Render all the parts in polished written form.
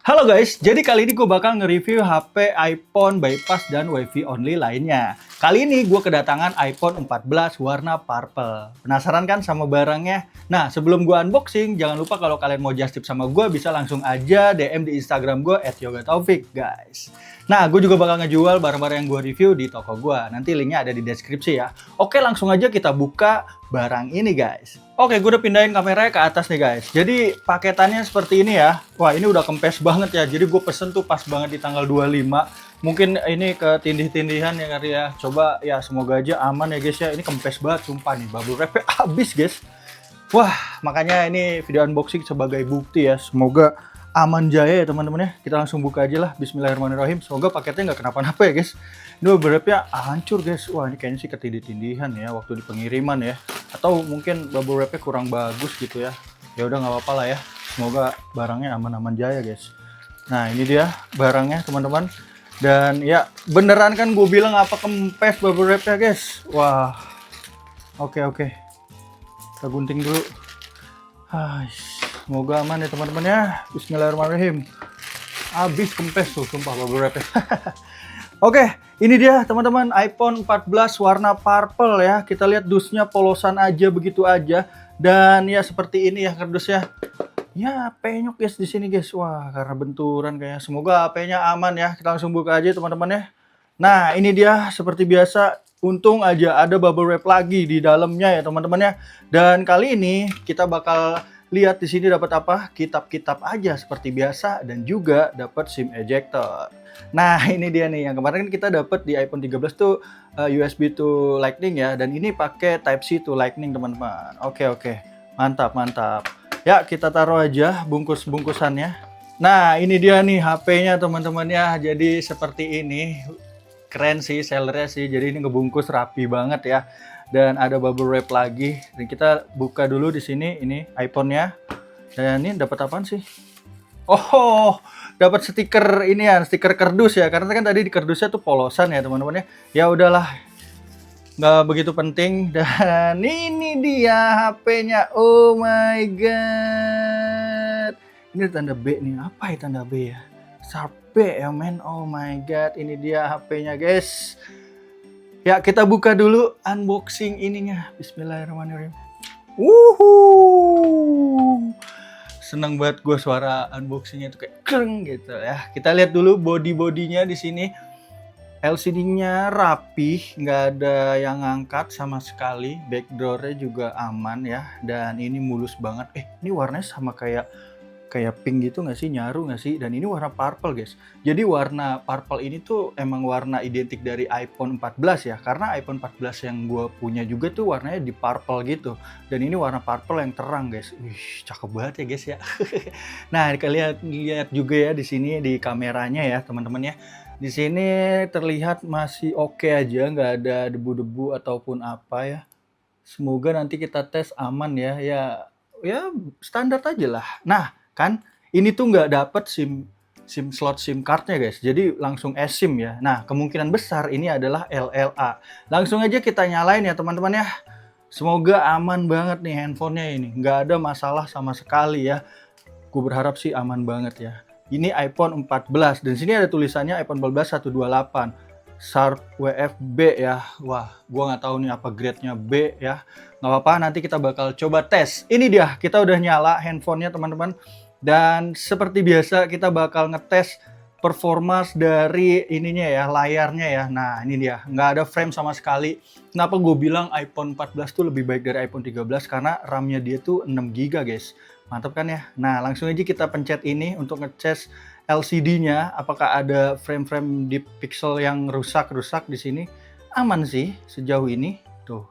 Halo guys, jadi kali ini gue bakal nge-review HP iPhone bypass dan WiFi only lainnya. Kali ini gue kedatangan iPhone 14 warna purple. Penasaran kan sama barangnya? Nah, sebelum gue unboxing, jangan lupa kalau kalian mau just tip sama gue, bisa langsung aja DM di Instagram gue @yogataufik, guys. Nah, gue juga bakal ngejual barang-barang yang gue review di toko gue. Nanti linknya ada di deskripsi ya. Oke, langsung aja kita buka barang ini, guys. Oke, gue udah pindahin kameranya ke atas nih, guys. Jadi paketannya seperti ini ya. Wah, ini udah kempes banget ya. Jadi gue pesen tuh pas banget di tanggal 25. Mungkin ini ketindih-tindihan ya kali ya. Coba ya, semoga aja aman ya guys ya. Ini kempes banget sumpah nih. Bubble wrapnya habis guys. Wah, makanya ini video unboxing sebagai bukti ya. Semoga aman jaya ya teman-teman ya. Kita langsung buka aja lah. Bismillahirrahmanirrahim. Semoga paketnya nggak kenapa-napa ya guys. Ini bubble wrapnya hancur guys. Wah, ini kayaknya sih ketindih-tindihan ya waktu di pengiriman ya. Atau mungkin bubble wrapnya kurang bagus gitu ya. Ya udah nggak apa-apa lah ya. Semoga barangnya aman-aman jaya guys. Nah, ini dia barangnya teman-teman. Dan ya beneran kan gue bilang apa kempes bubble wrapnya guys. Wah, oke. Kita gunting dulu. Semoga aman ya teman-teman ya. Bismillahirrahmanirrahim. Habis kempes tuh sumpah bubble wrapnya. Oke, ini dia teman-teman iPhone 14 warna purple ya. Kita lihat dusnya polosan aja begitu aja. Dan ya seperti ini ya kardusnya. Ya penyok guys di sini guys. Wah, karena benturan kayaknya. Semoga HP-nya aman ya. Kita langsung buka aja teman-teman ya. Nah, ini dia seperti biasa. Untung aja ada bubble wrap lagi di dalamnya ya teman-teman ya. Dan kali ini kita bakal lihat di sini dapat apa? Kitab-kitab aja seperti biasa dan juga dapat SIM ejector. Nah, ini dia nih yang kemarin kita dapat di iPhone 13 tuh USB to Lightning ya, dan ini pakai Type C to Lightning teman-teman. Oke. Mantap. Ya, kita taruh aja bungkus-bungkusannya. Nah, ini dia nih HP-nya teman-teman ya. Jadi seperti ini. Keren sih sellernya sih. Jadi ini ngebungkus rapi banget ya. Dan ada bubble wrap lagi. Dan kita buka dulu di sini ini iPhone-nya. Dan ini dapat apaan sih? Oh, dapat stiker ini ya, stiker kardus ya. Karena kan tadi di kardusnya tuh polosan ya teman-teman ya. Ya udahlah, nggak begitu penting. Dan ini dia HP-nya. Oh my god. Ini tanda B nih. Apa ya tanda B ya? Sharp B ya men. Oh my god. Ini dia HP-nya guys. Ya kita buka dulu unboxing ininya. Bismillahirrahmanirrahim. Wuhuu. Seneng banget gue suara unboxingnya tuh kayak kreng gitu ya. Kita lihat dulu body-bodinya di sini. LCD-nya rapih, nggak ada yang ngangkat sama sekali. Backdoor-nya juga aman ya. Dan ini mulus banget. Ini warnanya sama kayak pink gitu nggak sih? Nyaru nggak sih? Dan ini warna purple guys. Jadi warna purple ini tuh emang warna identik dari iPhone 14 ya. Karena iPhone 14 yang gue punya juga tuh warnanya di purple gitu. Dan ini warna purple yang terang guys. Wih, cakep banget ya guys ya. Nah, kalian lihat juga ya di sini di kameranya ya teman-teman ya. Di sini terlihat masih oke aja, nggak ada debu-debu ataupun apa ya. Semoga nanti kita tes aman ya. Ya standar aja lah. Nah, kan ini tuh nggak dapet slot SIM cardnya guys, jadi langsung eSIM ya. Nah, kemungkinan besar ini adalah LLA. Langsung aja kita nyalain ya teman-teman ya. Semoga aman banget nih handphonenya ini, nggak ada masalah sama sekali ya. Gue berharap sih aman banget ya. Ini iPhone 14 dan sini ada tulisannya iPhone 14 128 Sharp WF-B ya. Wah, gua nggak tahu nih apa grade-nya B ya. Nggak apa-apa, nanti kita bakal coba tes. Ini dia, kita udah nyala handphonenya teman-teman. Dan seperti biasa kita bakal ngetes performance dari ininya ya, layarnya ya. Nah, ini dia, nggak ada frame sama sekali. Kenapa gue bilang iPhone 14 tuh lebih baik dari iPhone 13? Karena RAM-nya dia tuh 6 GB guys. Mantap kan ya? Nah, langsung aja kita pencet ini untuk ngecas LCD-nya. Apakah ada frame-frame deep pixel yang rusak di sini? Aman sih sejauh ini. Tuh,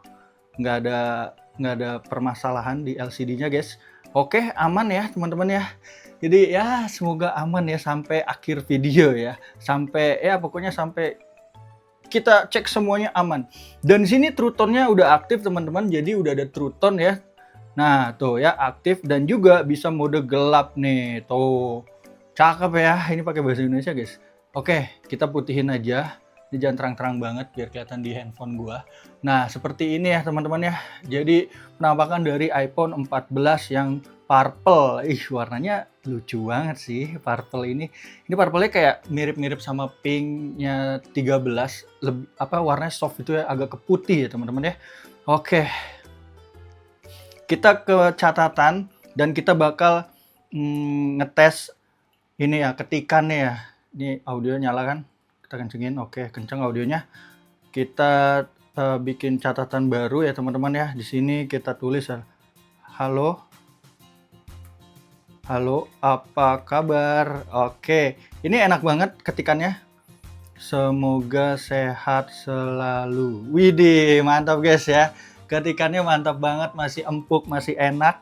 nggak ada permasalahan di LCD-nya guys. Oke, aman ya teman-teman ya. Jadi ya semoga aman ya sampai akhir video ya. Sampai ya pokoknya sampai kita cek semuanya aman. Dan di sini True Tone-nya udah aktif teman-teman. Jadi udah ada True Tone ya. Nah, tuh ya aktif dan juga bisa mode gelap nih. Tuh. Cakep ya. Ini pakai bahasa Indonesia, guys. Oke, kita putihin aja. Ini jangan terang-terang banget biar kelihatan di handphone gua. Nah, seperti ini ya teman-teman ya. Jadi penampakan dari iPhone 14 yang purple. Ih, warnanya lucu banget sih purple ini. Ini purple-nya kayak mirip-mirip sama pink-nya 13, warnanya soft itu ya, agak ke putih ya teman-teman ya. Oke. Kita ke catatan dan kita bakal ngetes ini ya, ketikannya ya. Ini audio nyala kan? Kita kencengin. Oke, kenceng audionya. Kita bikin catatan baru ya teman-teman ya. Di sini kita tulis ya. Halo, apa kabar? Oke, ini enak banget ketikannya. Semoga sehat selalu. Widih, mantap guys ya. Ketikannya mantap banget, masih empuk, masih enak.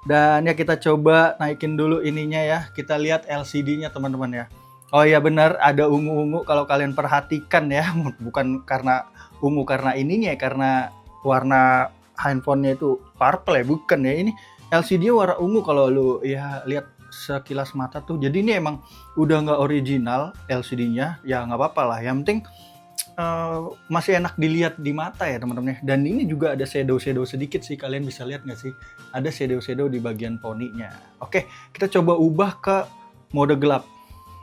Dan ya kita coba naikin dulu ininya ya. Kita lihat LCD-nya teman-teman ya. Oh iya benar, ada ungu-ungu kalau kalian perhatikan ya. Bukan karena ungu karena ininya ya, karena warna handphonenya itu purple ya, bukan ya. Ini LCD warna ungu kalau lu ya lihat sekilas mata tuh. Jadi ini emang udah nggak original LCD-nya, ya nggak apa-apa lah. Yang penting masih enak dilihat di mata ya teman-teman ya. Dan ini juga ada shadow sedikit sih, kalian bisa lihat nggak sih? Ada shadow di bagian poninya. Oke, kita coba ubah ke mode gelap.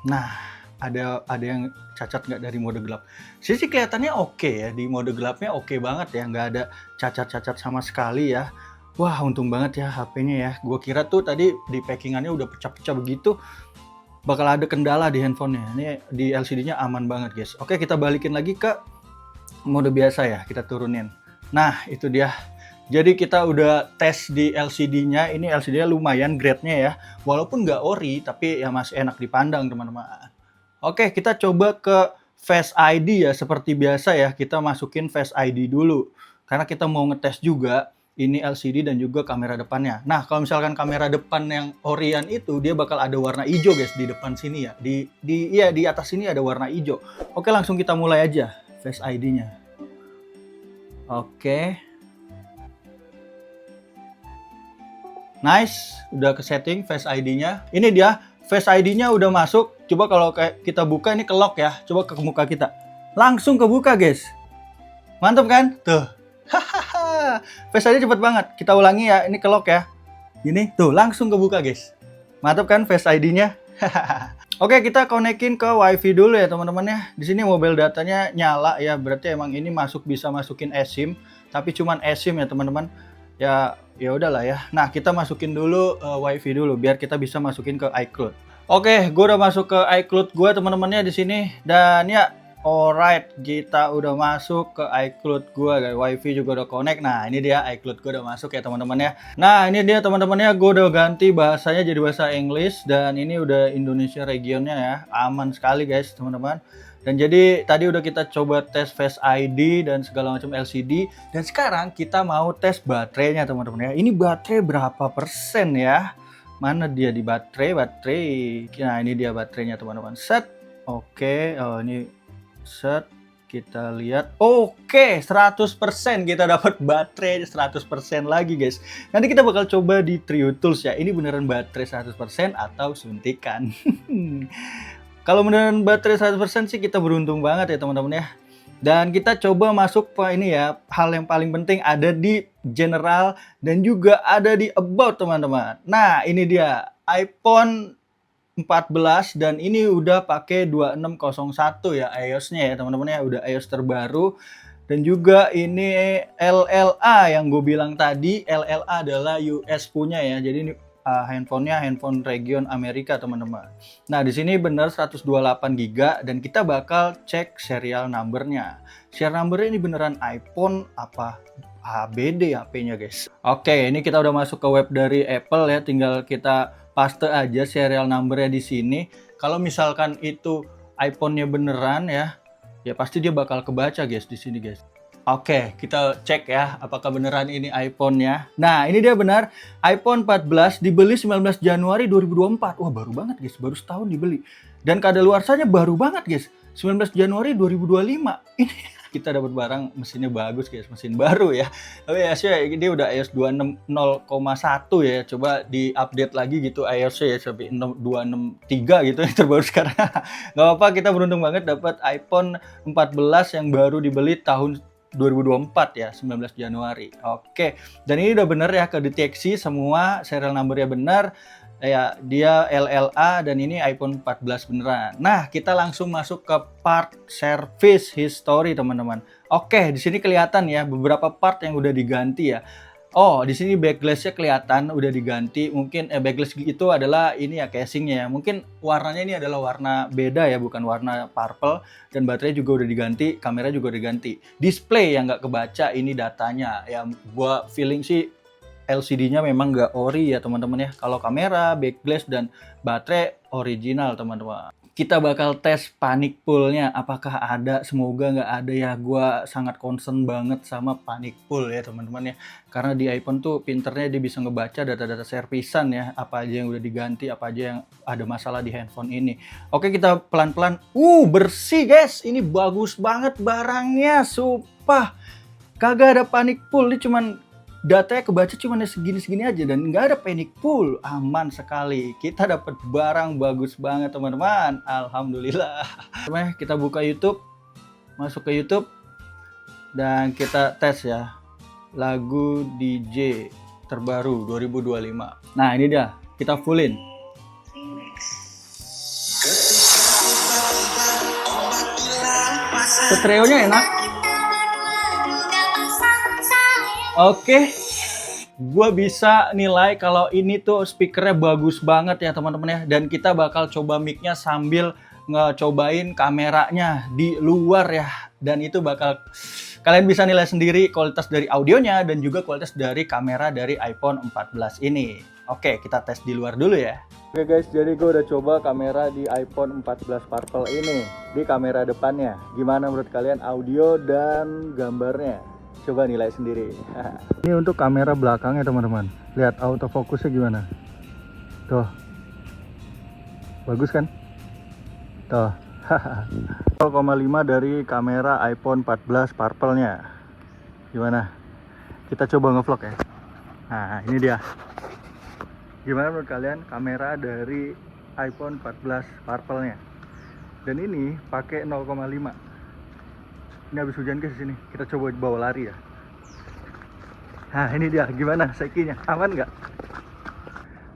Nah, ada yang cacat nggak dari mode gelap? Sih kelihatannya oke ya, di mode gelapnya oke banget ya, nggak ada cacat-cacat sama sekali ya. Wah, untung banget ya HP-nya ya. Gua kira tuh tadi di packingannya udah pecah-pecah begitu, bakal ada kendala di handphonenya. Ini di LCD-nya aman banget guys. Oke, kita balikin lagi ke mode biasa ya, kita turunin. Nah, itu dia. Jadi kita udah tes di LCD-nya, ini LCD-nya lumayan grade-nya ya. Walaupun nggak ori, tapi ya masih enak dipandang teman-teman. Oke, kita coba ke Face ID ya, seperti biasa ya. Kita masukin Face ID dulu. Karena kita mau ngetes juga ini LCD dan juga kamera depannya. Nah, kalau misalkan kamera depan yang orian itu, dia bakal ada warna hijau guys di depan sini ya. Di atas sini ada warna hijau. Oke, langsung kita mulai aja Face ID-nya. Oke. Nice, udah ke setting Face ID-nya. Ini dia, Face ID-nya udah masuk. Coba kalau kayak kita buka ini ke lock ya. Coba ke muka kita. Langsung kebuka, guys. Mantap kan? Tuh. Hahaha. Face ID cepet banget. Kita ulangi ya, ini ke lock ya. Ini tuh langsung kebuka, guys. Mantap kan Face ID-nya? Oke, kita konekin ke WiFi dulu ya, teman-teman ya. Di sini mobile datanya nyala ya. Berarti emang ini bisa masukin eSIM, tapi cuman eSIM ya, teman-teman. Ya udahlah ya. Nah, kita masukin dulu WiFi dulu biar kita bisa masukin ke iCloud. Oke, gue udah masuk ke iCloud gue teman-temannya di sini dan ya alright, kita udah masuk ke iCloud gue, guys. WiFi juga udah connect. Nah, ini dia iCloud gue udah masuk ya teman-teman ya. Nah, ini dia teman-temannya, gue udah ganti bahasanya jadi bahasa Inggris dan ini udah Indonesia regionnya ya. Aman sekali guys, teman-teman. Dan jadi tadi udah kita coba tes Face ID dan segala macam LCD. Dan sekarang kita mau tes baterainya teman-teman ya. Ini baterai berapa persen ya? Mana dia di baterai? Nah, ini dia baterainya teman-teman. Set. Oke, oh ini set. Kita lihat. Oke, 100% kita dapat baterai 100% lagi guys. Nanti kita bakal coba di Trio Tools ya. Ini beneran baterai 100% atau suntikan. Kalau beneran baterai 100% sih kita beruntung banget ya teman-teman ya. Dan kita coba masuk ke ini ya, hal yang paling penting ada di general dan juga ada di about teman-teman. Nah, ini dia iPhone 14 dan ini udah pakai 2601 ya iOS-nya ya teman-teman ya, udah iOS terbaru. Dan juga ini LLA yang gue bilang tadi, LLA adalah US punya ya. Jadi ini handphonenya handphone region Amerika teman-teman. Nah di sini bener 128 GB dan kita bakal cek serial numbernya. Serial numbernya ini beneran iPhone apa HBD HP-nya guys. Oke, ini kita udah masuk ke web dari Apple ya. Tinggal kita paste aja serial numbernya di sini. Kalau misalkan itu iPhone-nya beneran ya pasti dia bakal kebaca guys di sini guys. Oke, kita cek ya apakah beneran ini iPhone-nya. Nah, ini dia benar. iPhone 14 dibeli 19 Januari 2024. Wah, baru banget guys, baru setahun dibeli. Dan kadaluarsanya baru banget guys, 19 Januari 2025. Ini kita dapat barang mesinnya bagus guys, mesin baru ya. Tapi iOS-nya dia udah iOS 260,1 ya. Coba di-update lagi gitu iOS-nya ya sampai 263 gitu yang terbaru sekarang. Gak apa-apa, kita beruntung banget dapat iPhone 14 yang baru dibeli tahun 2024 ya, 19 Januari. Oke, dan ini udah bener ya, kedeteksi semua serial numbernya bener. Ya, dia LLA dan ini iPhone 14 beneran. Nah, kita langsung masuk ke part service history, teman-teman. Oke, di sini kelihatan ya beberapa part yang udah diganti ya. Oh, di sini backlash-nya kelihatan udah diganti. Mungkin backlash itu adalah ini ya casingnya ya. Mungkin warnanya ini adalah warna beda ya, bukan warna purple. Dan baterai juga udah diganti, kamera juga udah diganti. Display yang nggak kebaca ini datanya. Ya, gua feeling sih LCD-nya memang nggak ori ya teman-teman ya. Kalau kamera, backglass, dan baterai original teman-teman. Kita bakal tes panic pull-nya. Apakah ada? Semoga nggak ada ya. Gua sangat concern banget sama panic pull ya teman-teman ya. Karena di iPhone tuh pinternya dia bisa ngebaca data-data servisan ya. Apa aja yang udah diganti, apa aja yang ada masalah di handphone ini. Oke, kita pelan-pelan. Bersih guys. Ini bagus banget barangnya. Sumpah. Kagak ada panic pull. Ini cuman datanya kebaca cuma segini-segini aja dan nggak ada panic pull. Aman sekali. Kita dapat barang bagus banget teman-teman. Alhamdulillah. Kita buka YouTube, masuk ke YouTube dan kita tes ya lagu DJ terbaru 2025. Nah ini dia, kita fullin. Stereonya enak. Oke, gue bisa nilai kalau ini tuh speakernya bagus banget ya teman-teman ya. Dan kita bakal coba mic-nya sambil ngecobain kameranya di luar ya. Dan itu bakal kalian bisa nilai sendiri kualitas dari audionya dan juga kualitas dari kamera dari iPhone 14 ini. Oke, kita tes di luar dulu ya. Oke guys, jadi gue udah coba kamera di iPhone 14 Purple ini di kamera depannya. Gimana menurut kalian audio dan gambarnya? Coba nilai sendiri. Ini untuk kamera belakangnya teman-teman. Lihat autofokusnya gimana. Tuh. Bagus kan? Tuh. 0,5 dari kamera iPhone 14 Purple-nya. Gimana? Kita coba ngevlog ya. Nah, ini dia. Gimana menurut kalian kamera dari iPhone 14 Purple-nya? Dan ini pakai 0,5. Ini habis hujan guys di sini. Kita coba bawa lari ya. Nah, ini dia. Gimana sekinya? Aman nggak?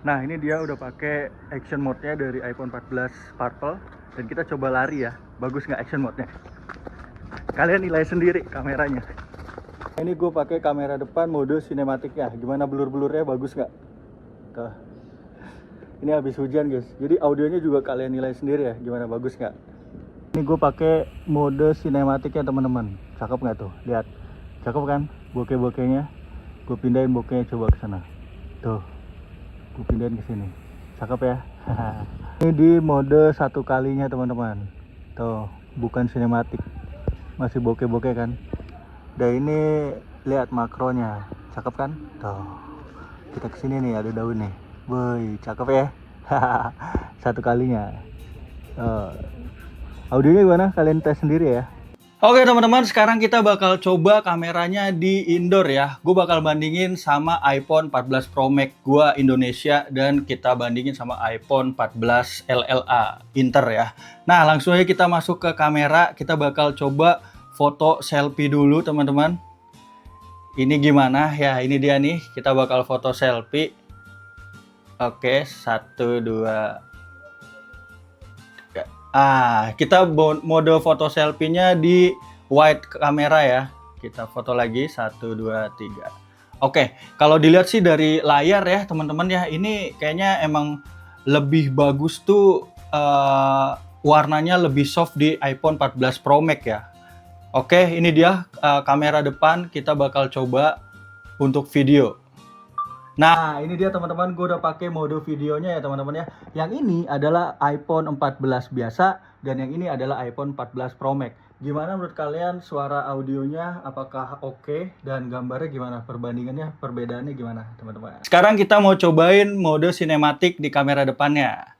Nah, ini dia udah pakai action mode-nya dari iPhone 14 Purple dan kita coba lari ya. Bagus nggak action mode-nya? Kalian nilai sendiri kameranya. Ini gue pakai kamera depan mode sinematiknya. Gimana blur-blurnya, bagus nggak? Tuh. Ini habis hujan guys. Jadi audionya juga kalian nilai sendiri ya. Gimana, bagus nggak? Ini gue pakai mode sinematiknya teman-teman. Cakep nggak tuh? Lihat. Cakep kan? Bokeh-bokehnya. Gue pindahin bokehnya coba ke sana. Tuh. Gue pindahin ke sini. Cakep ya? Ini di mode 1 kalinya teman-teman. Tuh, bukan sinematik. Masih bokeh-bokeh kan? Dan ini lihat makronya. Cakep kan? Tuh. Kita kesini nih, ada daun nih. Boy, cakep ya? 1 kalinya. Audionya gimana? Kalian tes sendiri ya. Oke teman-teman, sekarang kita bakal coba kameranya di indoor ya. Gue bakal bandingin sama iPhone 14 Pro Max gue Indonesia dan kita bandingin sama iPhone 14 LLA Inter ya. Nah langsung aja kita masuk ke kamera. Kita bakal coba foto selfie dulu teman-teman. Ini gimana ya, ini dia nih. Kita bakal foto selfie. Oke, 1, 2. Kita mode foto selfie-nya di wide kamera ya. Kita foto lagi 1, 2, 3. Oke, kalau dilihat sih dari layar ya teman-teman ya, ini kayaknya emang lebih bagus tuh warnanya lebih soft di iPhone 14 Pro Max ya. Oke, ini dia kamera depan. Kita bakal coba untuk video. Nah, ini dia teman-teman, gue udah pakai mode videonya ya teman-teman ya. Yang ini adalah iPhone 14 biasa dan yang ini adalah iPhone 14 Pro Max. Gimana menurut kalian suara audionya? Apakah oke? Dan gambarnya gimana? Perbandingannya, perbedaannya gimana teman-teman? Sekarang kita mau cobain mode sinematik di kamera depannya.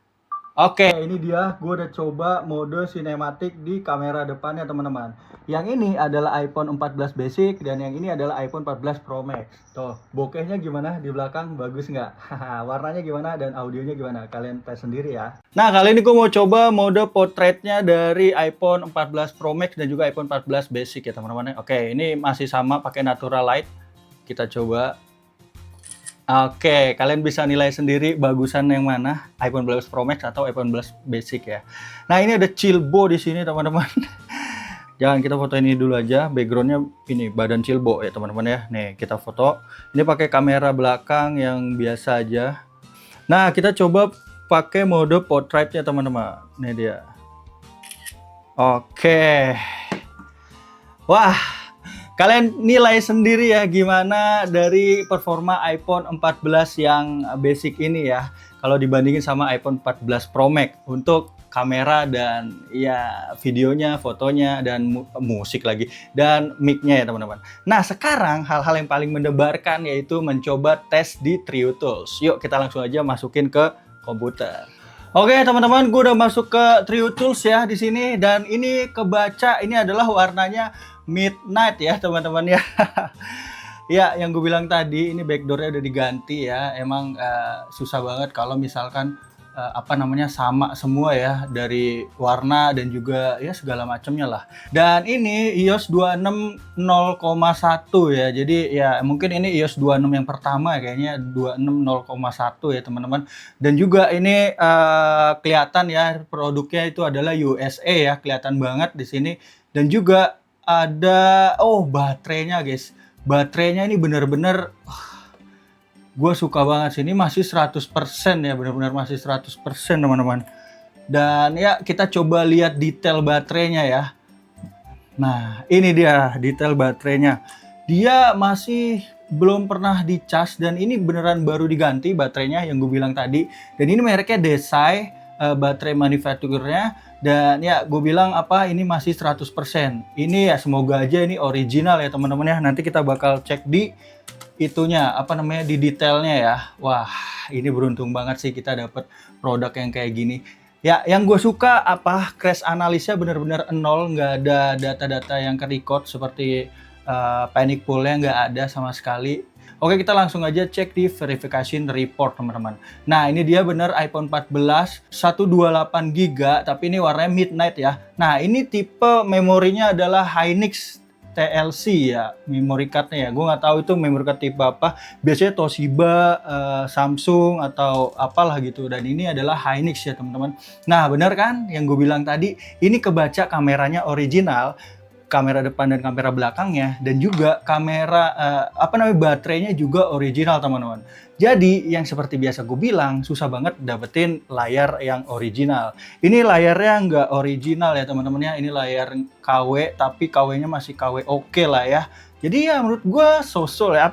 Oke, ini dia. Gue udah coba mode sinematik di kamera depannya, teman-teman. Yang ini adalah iPhone 14 Basic dan yang ini adalah iPhone 14 Pro Max. Tuh, bokehnya gimana di belakang? Bagus nggak? Warnanya gimana dan audionya gimana? Kalian tes sendiri ya. Nah, kali ini gue mau coba mode portraitnya dari iPhone 14 Pro Max dan juga iPhone 14 Basic ya, teman-teman. Oke, ini masih sama pakai natural light. Kita coba. Oke, kalian bisa nilai sendiri bagusan yang mana, iPhone 11 Pro Max atau iPhone 11 Basic ya. Nah, ini ada Cilbo di sini, teman-teman. Jangan, kita foto ini dulu aja. Backgroundnya ini badan Cilbo ya, teman-teman ya. Nih, kita foto. Ini pakai kamera belakang yang biasa aja. Nah, kita coba pakai mode portraitnya, teman-teman. Ini dia. Oke. Wah. Kalian nilai sendiri ya gimana dari performa iPhone 14 yang basic ini ya. Kalau dibandingin sama iPhone 14 Pro Max untuk kamera dan ya videonya, fotonya, dan musik lagi. Dan mic-nya ya, teman-teman. Nah, sekarang hal-hal yang paling mendebarkan yaitu mencoba tes di Trio Tools. Yuk kita langsung aja masukin ke komputer. Oke, teman-teman, gue udah masuk ke Trio Tools ya di sini, dan ini kebaca ini adalah warnanya midnight ya, teman-teman ya. Ya, yang gue bilang tadi, ini backdoornya udah diganti ya. Emang susah banget kalau misalkan sama semua ya, dari warna dan juga ya segala macamnya lah. Dan ini iOS 26.0,1 ya. Jadi ya mungkin ini iOS 26 yang pertama kayaknya, 26.0,1 ya, teman-teman. Dan juga ini kelihatan ya produknya itu adalah USA ya, kelihatan banget di sini. Dan juga ada baterainya, guys. Baterainya ini bener-bener gue suka banget sih. Ini masih 100% ya, benar-benar masih 100%, teman-teman. Dan ya kita coba lihat detail baterainya ya. Nah, ini dia detail baterainya. Dia masih belum pernah dicas dan ini beneran baru diganti baterainya yang gue bilang tadi. Dan ini mereknya Desay, baterai manufakturernya. Dan ya gue bilang ini masih 100%. Ini ya semoga aja ini original ya, teman-teman ya. Nanti kita bakal cek di itunya di detailnya ya. Wah, ini beruntung banget sih kita dapat produk yang kayak gini. Ya, yang gue suka crash analisnya bener-bener nol, nggak ada data-data yang ke-record seperti panic pull-nya nggak ada sama sekali. Oke, kita langsung aja cek di verification report, teman-teman. Nah, ini dia bener iPhone 14 128GB, tapi ini warnanya midnight ya. Nah, ini tipe memorinya adalah Hynix TLC ya, memory cardnya ya. Gue nggak tahu itu memory card tipe apa. Biasanya Toshiba, Samsung atau apalah gitu. Dan ini adalah Hynix ya, teman-teman. Nah, bener kan yang gue bilang tadi, ini kebaca kameranya original, kamera depan dan kamera belakangnya, dan juga kamera baterainya juga original, teman-teman. Jadi yang seperti biasa gue bilang, susah banget dapetin layar yang original. Ini layarnya nggak original ya, teman-teman ya. Ini layar KW, tapi KW-nya masih KW oke lah ya. Jadi ya menurut gue sosol ya,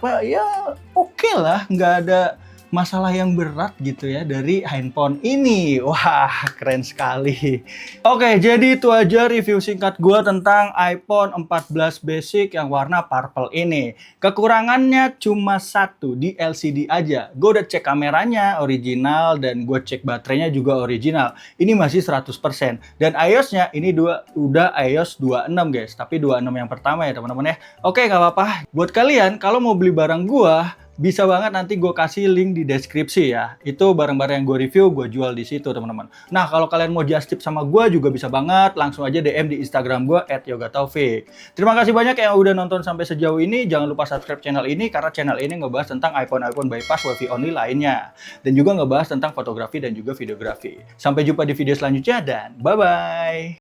oke lah, nggak ada masalah yang berat gitu ya dari handphone ini. Wah, keren sekali. Oke, jadi itu aja review singkat gue tentang iPhone 14 Basic yang warna purple ini. Kekurangannya cuma satu, di LCD aja. Gue udah cek kameranya original dan gue cek baterainya juga original. Ini masih 100%. Dan iOS-nya ini udah iOS 26, guys. Tapi 26 yang pertama ya, teman-teman ya. Oke, nggak apa-apa. Buat kalian kalau mau beli barang gue, bisa banget nanti gue kasih link di deskripsi ya. Itu barang-barang yang gue review, gue jual di situ, teman-teman. Nah, kalau kalian mau just tip sama gue juga bisa banget. Langsung aja DM di Instagram gue @yogataufik. Terima kasih banyak yang udah nonton sampai sejauh ini. Jangan lupa subscribe channel ini karena channel ini ngebahas tentang iPhone bypass WiFi only lainnya. Dan juga ngebahas tentang fotografi dan juga videografi. Sampai jumpa di video selanjutnya dan bye-bye.